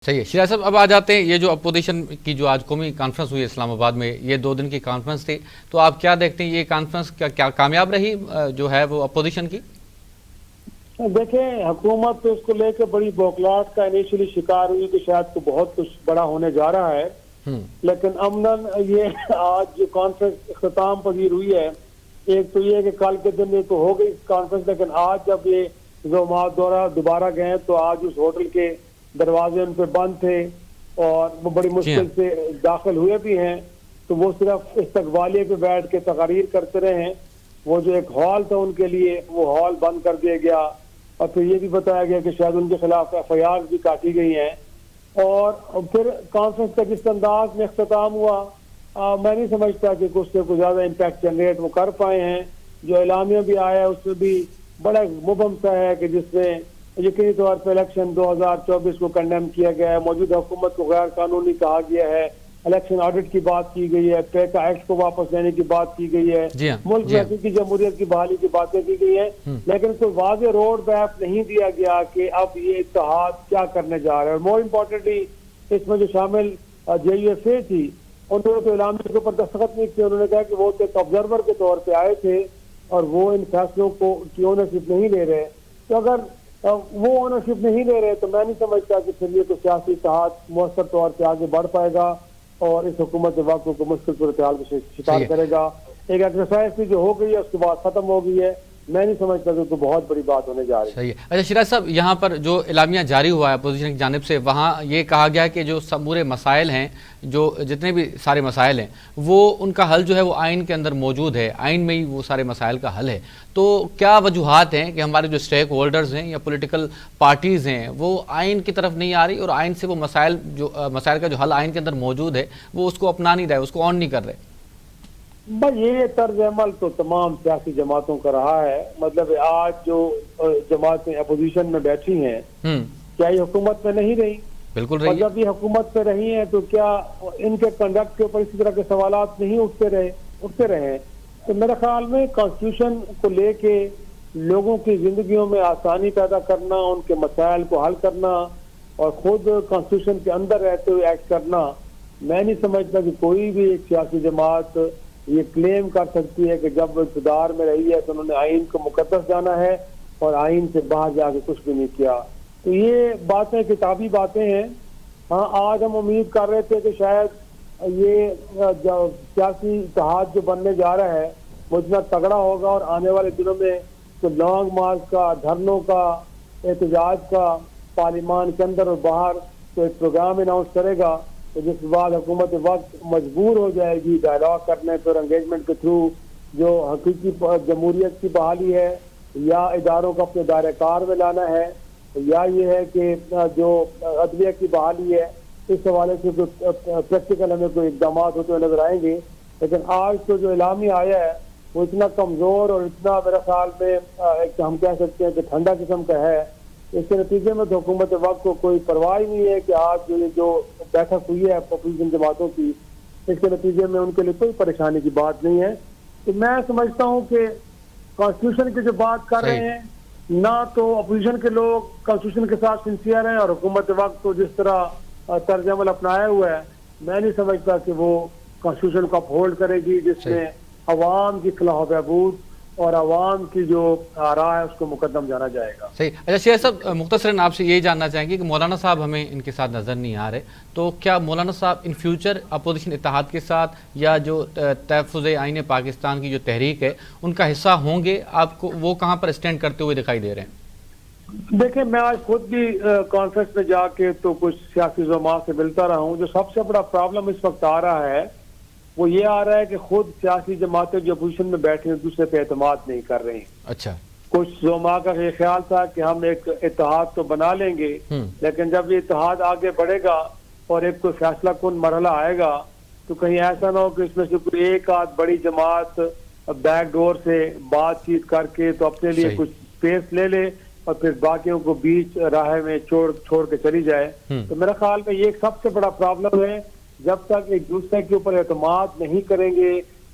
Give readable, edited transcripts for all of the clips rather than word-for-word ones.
सही है। शिराज साहब, अब आ जाते हैं ये जो अपोजिशन की जो आज कौमी कॉन्फ्रेंस हुई इस्लामाबाद में, ये 2 दिन की कॉन्फ्रेंस थी, तो आप क्या देखते हैं ये कॉन्फ्रेंस क्या कामयाब रही जो है वो अपोजिशन की? देखें, हुकूमत तो इसको लेकर बड़ी बौखलाहट का इनिशियली शिकार हुई कि शायद तो बहुत कुछ बड़ा होने जा रहा है, लेकिन अमनन ये आज जो कॉन्फ्रेंस इख्तिताम पजीर हुई है, एक तो ये कि कल के दिन ये तो हो गई कॉन्फ्रेंस, लेकिन आज जब ये ज़ोमात दौरा दोबारा गए तो आज उस होटल के दरवाजे उन पे बंद थे और वो बड़ी मुश्किल से दाखिल हुए भी हैं, तो वो सिर्फ इस्तकबालिये पे बैठ के तकारीर करते रहे हैं। वो जो एक हॉल था उनके लिए, वो हॉल बंद कर दिया गया और फिर ये भी बताया गया कि शायद उनके खिलाफ FIR भी काटी गई हैं। और फिर कॉन्फ्रेंस का जिस अंदाज में अख्ताम हुआ, मैं नहीं समझता कि कुछ से कुछ ज्यादा इम्पैक्ट जनरेट वो कर पाए हैं। जो एलामिया भी आया है उसमें भी बड़ा मुबहम सा है कि जिसमें यकीनी तौर पर इलेक्शन 2024 को कंडेम किया गया है, मौजूदा हुकूमत को गैर कानूनी कहा गया है, इलेक्शन ऑडिट की बात की गई है, पैका एक्ट को वापस लेने की बात की गई है, मुल्क में हकीकी जमहूरियत की बहाली की बातें की गई है, लेकिन कोई वाज़ेह रोड मैप नहीं दिया गया कि अब ये इत्तेहाद क्या करने जा रहा है। और मोर इम्पोर्टेंटली इसमें जो शामिल JUSA थी, उन्होंने तो इलामे के ऊपर दस्तखत नहीं किए। उन्होंने कहा कि वो एक ऑब्जर्वर के तौर पर आए थे और वो इन फैसलों को की ओनरशिप नहीं ले रहे। तो अगर वो ओनरशिप नहीं ले रहे तो मैं नहीं समझता कि फिर ये तो सियासी इत्तेहाद मौसर तौर पर आगे बढ़ पाएगा और इस हुकूमत वक्त को मुश्किल सूरत हाल का शिकार करेगा। एक एक्सरसाइज थी जो हो गई है, उसके बाद खत्म हो गई है। मैं नहीं समझता कि तो बहुत बड़ी बात होने जा रही है। सही है। अच्छा शिराज साहब, यहाँ पर जो इलामिया जारी हुआ है अपोजिशन की जानिब से, वहाँ ये कहा गया है कि जो समूरे मसाइल हैं, जो जितने भी सारे मसाइल हैं, वो उनका हल जो है वो आइन के अंदर मौजूद है, आइन में ही वो सारे मसाइल का हल है। तो क्या वजूहात हैं कि हमारे जो स्टेक होल्डर्स हैं या पोलिटिकल पार्टीज़ हैं वो आइन की तरफ नहीं आ रही और आइन से वो मसाइल का जो हल आइन के अंदर मौजूद है वो उसको अपना नहीं रहे, उसको ऑन नहीं कर रहे? बस ये तर्ज अमल तो तमाम सियासी जमातों का रहा है। मतलब आज जो जमातें अपोजिशन में बैठी हैं, क्या ये हुकूमत में नहीं रही? बिल्कुल रही। और जब ये हुकूमत पे रही हैं तो क्या इनके कंडक्ट के ऊपर इसी तरह के सवालात नहीं उठते रहे? तो मेरे ख्याल में कॉन्स्टिट्यूशन को लेके लोगों की जिंदगियों में आसानी पैदा करना, उनके मसाइल को हल करना और खुद कॉन्स्टिट्यूशन के अंदर रहते हुए एक्ट करना, मैं नहीं समझता कि कोई भी एक सियासी जमात ये क्लेम कर सकती है कि जब इक़्तिदार में रही है तो उन्होंने आइन को मुकद्दस जाना है और आइन से बाहर जाके कुछ भी नहीं किया। तो ये बातें किताबी बातें हैं। हाँ, आज हम उम्मीद कर रहे थे कि शायद ये सियासी इत्तेहाद जो बनने जा रहा है वो इतना तगड़ा होगा और आने वाले दिनों में तो लॉन्ग मार्च का, धरनों का, एहतजाज का पार्लियामान के अंदर और बाहर तो एक प्रोग्राम अनाउंस करेगा, तो जिस बाद हुकूमत वक्त मजबूर हो जाएगी डायलॉग करने पर, एंगेजमेंट के थ्रू जो हकीकी जमहूरियत की बहाली है या इदारों को अपने दायरे कार में लाना है या ये है कि जो अदलिया की बहाली है, इस हवाले से जो प्रैक्टिकल हमें कोई इकदाम होते हुए नजर आएंगे। लेकिन आज तो जो इलामी आया है वो इतना कमजोर और इतना मेरे ख्याल में एक हम कह सकते हैं कि ठंडा किस्म का है। इसके नतीजे में तो हुकूमत वक्त को कोई परवाह ही नहीं है कि आज जो बैठक हुई है अपोजिशन जमातों की, इसके नतीजे में उनके लिए कोई परेशानी की बात नहीं है। तो मैं समझता हूँ कि कॉन्स्टिट्यूशन की जो बात कर रहे हैं, ना तो अपोजिशन के लोग कॉन्स्टिट्यूशन के साथ सिंसियर हैं और हुकूमत वक्त को जिस तरह तर्ज अमल अपनाया हुआ है, मैं नहीं समझता कि वो कॉन्स्टिट्यूशन को अपहोल्ड करेगी जिसमें अवाम की फलाह बहबूद और आवाम की जो राह है उसको मुकदम जाना जाएगा। सही। अच्छा शिराज साहब, मुख्तसरन आपसे ये जानना चाहेंगे कि मौलाना साहब हमें इनके साथ नज़र नहीं आ रहे, तो क्या मौलाना साहब इन फ्यूचर अपोजिशन इत्तेहाद के साथ या जो तहफ़्फ़ुज़ आईन पाकिस्तान की जो तहरीक है उनका हिस्सा होंगे? आपको वो कहाँ पर स्टैंड करते हुए दिखाई दे रहे हैं? देखिए, मैं आज खुद भी कॉन्फ्रेंस में जाके तो कुछ सियासी ज़ुमा से मिलता रहा हूँ। जो सबसे बड़ा प्रॉब्लम इस वक्त आ रहा है वो ये आ रहा है कि खुद सियासी जमातें जो अपोजिशन में बैठी हैं दूसरे पे एतमाद नहीं कर रही। अच्छा। कुछ ज़ुमा का ये ख्याल था कि हम एक इत्तेहाद तो बना लेंगे, लेकिन जब ये इत्तेहाद आगे बढ़ेगा और एक कोई फैसला कुन मरहला आएगा तो कहीं ऐसा ना हो कि इसमें से कोई एक आध बड़ी जमात बैक डोर से बातचीत करके तो अपने लिए कुछ स्पेस ले ले और फिर बाकियों को बीच राह में छोड़ के चली जाए। तो मेरा ख्याल में ये एक सबसे बड़ा प्रॉब्लम है। जब तक एक दूसरे के ऊपर एतमाद नहीं करेंगे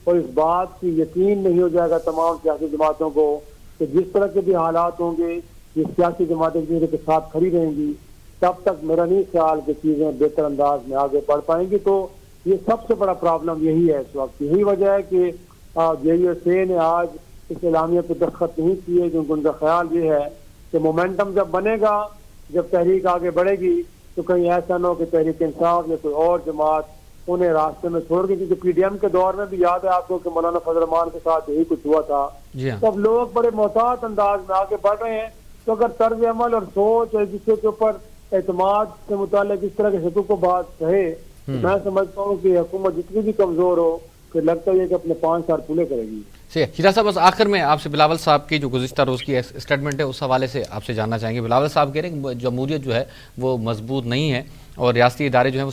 और इस बात की यकीन नहीं हो जाएगा तमाम सियासी जमातों को कि जिस तरह के भी हालात होंगे ये सियासी जमातें एक दूसरे के साथ खड़ी रहेंगी, तब तक मेरा नहीं ख्याल कि चीज़ें बेहतर अंदाज में आगे बढ़ पाएंगी। तो ये सबसे बड़ा प्रॉब्लम यही है इस वक्त, यही वजह है कि JUSA ने आज इस एलामिया पे दस्तखत नहीं किए, क्योंकि उनका ख्याल ये है कि मोमेंटम जब बनेगा, जब तहरीक आगे बढ़ेगी, तो कहीं ऐसा ना हो कि तहरीक इंसाफ या कोई और जमात उन्हें रास्ते में छोड़ गई। क्योंकि PDM के दौर में भी याद है आपको कि मौलाना फजल रहमान के साथ यही कुछ हुआ था। तब लोग बड़े मोहतात अंदाज में आगे बढ़ रहे हैं। तो अगर तर्ज अमल और सोच एक दूसरे के ऊपर एतमाद से मुताल्लिक इस तरह के हकूक़ को बात कहे, तो मैं समझता हूँ कि हुकूमत जितनी भी कमज़ोर हो, फिर लगता है कि अपने 5 साल पूरे करेगी। हीरा साहब, बस आखिर में आपसे बिलावल साहब की जो गुज़िश्ता रोज़ की स्टेटमेंट है उस हवाले से आपसे जानना चाहेंगे। बिलावल साहब कह रहे हैं कि जमहूरियत जो है वो मजबूत नहीं है और रियासती इदारे जो हैं वो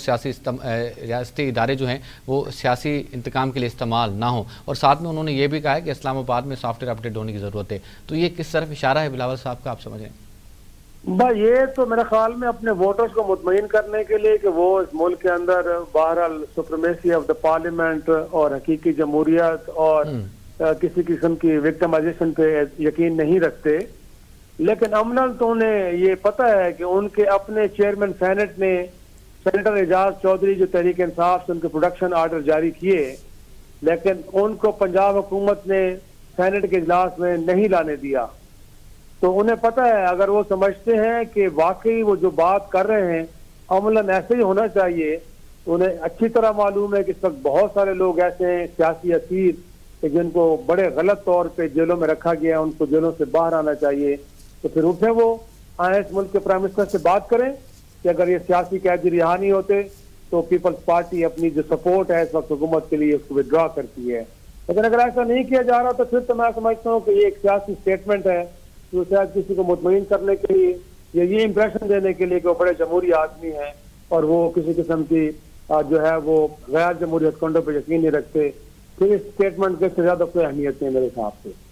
रियासती इदारे जो हैं वो सियासी इंतकाम के लिए इस्तेमाल ना हो, और साथ में उन्होंने ये भी कहा है कि इस्लामाबाद में सॉफ्टवेयर अपडेट होने की ज़रूरत है। तो ये किस तरफ इशारा है बिलावल साहब का, आप समझें? भाई ये तो मेरे ख्याल में अपने वोटर्स को मुतमईन करने के लिए कि वो इस मुल्क के अंदर बहरहाल सुप्रीमेसी ऑफ द पार्लियामेंट और हकीकी जमहूरियत और किसी किस्म की विक्टिमाइजेशन पे यकीन नहीं रखते, लेकिन अमलन तो उन्हें ये पता है कि उनके अपने चेयरमैन सेनेट ने, सेनेटर एजाज चौधरी, जो तहरीक इंसाफ से उनके प्रोडक्शन आर्डर जारी किए, लेकिन उनको पंजाब हुकूमत ने सेनेट के इजलास में नहीं लाने दिया। तो उन्हें पता है, अगर वो समझते हैं कि वाकई वो जो बात कर रहे हैं अमलन ऐसे ही होना चाहिए, तो उन्हें अच्छी तरह मालूम है कि इस वक्त बहुत सारे लोग ऐसे हैं सियासी असीर जिनको बड़े गलत तौर पे जेलों में रखा गया है, उनको जेलों से बाहर आना चाहिए। तो फिर उठे वो आए इस मुल्क के प्राइम मिनिस्टर से बात करें कि अगर ये सियासी कैदी रिहा नहीं होते तो पीपल्स पार्टी अपनी जो सपोर्ट है इस वक्त हुकूमत के लिए उसको विड्रॉ करती है। लेकिन अगर ऐसा नहीं किया जा रहा तो फिर तो मैं समझता हूँ कि ये एक सियासी स्टेटमेंट है, जो शायद किसी को मुतमईन करने के लिए या ये इंप्रेशन देने के लिए कि वो बड़े जमहूरी आदमी हैं और वो किसी किस्म की जो है वो गैर जमहूरी हथकंडों पर यकीन नहीं रखते। फिर इस स्टेटमेंट के ज्यादा कोई अहमियत नहीं मेरे हिसाब से।